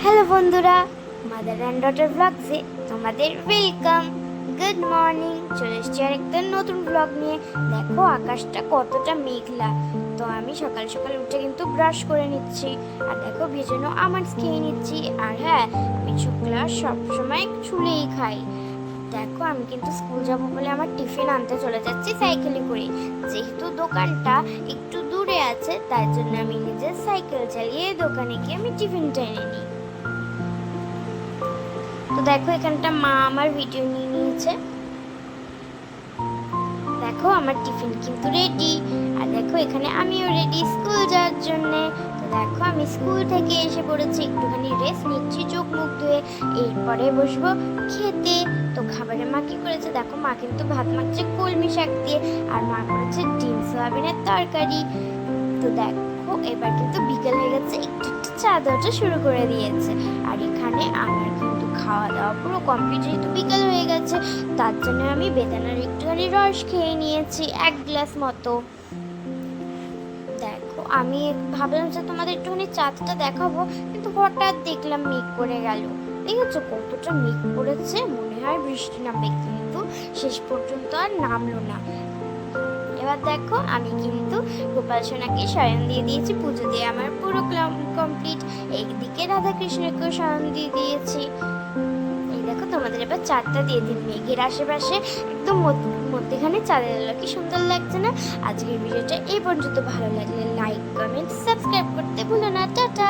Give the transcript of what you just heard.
Hello বন্ধুরা, mother and daughter ব্লগসে তোমাদের welcome. Good morning. চলে এসেছি আর একটা নতুন ব্লগ নিয়ে। দেখো আকাশটা কতটা মেঘলা। তো আমি সকাল সকাল উঠে কিন্তু ব্রাশ করে নিচ্ছি, আর দেখো ভেজানো আমন্ডস খেয়ে নিচ্ছি। আর হ্যাঁ, আমি চকলেট সবসময় ছুলেই খাই। দেখো আমি কিন্তু স্কুল যাব বলে আমার টিফিন আনতে চলে যাচ্ছি সাইকেলে করে। যেহেতু দোকানটা একটু দূরে আছে, তাই জন্য আমি নিজের সাইকেল চালিয়ে দোকানে গিয়ে আমি টিফিনটা এনে নিই। তো দেখো এখানটা মা আমার ভিডিও নিয়ে নিয়েছে। দেখো আমার টিফিন কিন্তু রেডি, আর দেখো এখানে আমিও রেডি স্কুল যাওয়ার জন্যে। তো দেখো আমি স্কুল থেকে এসে পড়েছি, একটুখানি রেস্ট নিচ্ছি চোখ মুখ ধুয়ে, এরপরে বসবো খেতে। তো খাবারে মা কি করেছে দেখো, মা কিন্তু ভাত মাখছে কলমি শাক দিয়ে, আর মা করেছে ডিম সয়াবিনের তরকারি। তো দেখো এবার কিন্তু বিকেল হয়ে গেছে, একটু একটু চা দেওয়াটা শুরু করে দিয়েছে। আর এখানে আমার কিন্তু খাওয়া দাওয়া পুরো কমপ্লিট, যেহেতু বিকেল হয়ে গেছে তার জন্য আমি বেদানার একটুখানি রস খেয়ে নিয়েছি 1 গ্লাস মতো। দেখো আমি ভাবলাম যে তোমাদের একটুখানি চাঁদটা দেখাবো, কিন্তু হঠাৎ দেখলাম মেঘ করে গেল। দেখেছো কতটা মেঘ পড়েছে, মনে হয় বৃষ্টি নামবে, কিন্তু শেষ পর্যন্ত আর নামলো না। এবার দেখো আমি কিন্তু গোপাল সোনাকে শয়ন দিয়ে দিয়েছি, পুজো দিয়ে আমার পুরো কমপ্লিট। এইদিকে রাধা কৃষ্ণকেও শয়ন দিয়ে দিয়েছি। এই দেখো তোমাদের এবার চাঁদটা দিয়ে দিন, মেঘের আশেপাশে একদম মধ্যেখানে চাঁদের আলো, কি সুন্দর লাগছে না? আজকের ভিডিওটা এই পর্যন্ত। ভালো লাগলে লাইক, কমেন্ট, সাবস্ক্রাইব করতে ভুলো না। টাটা।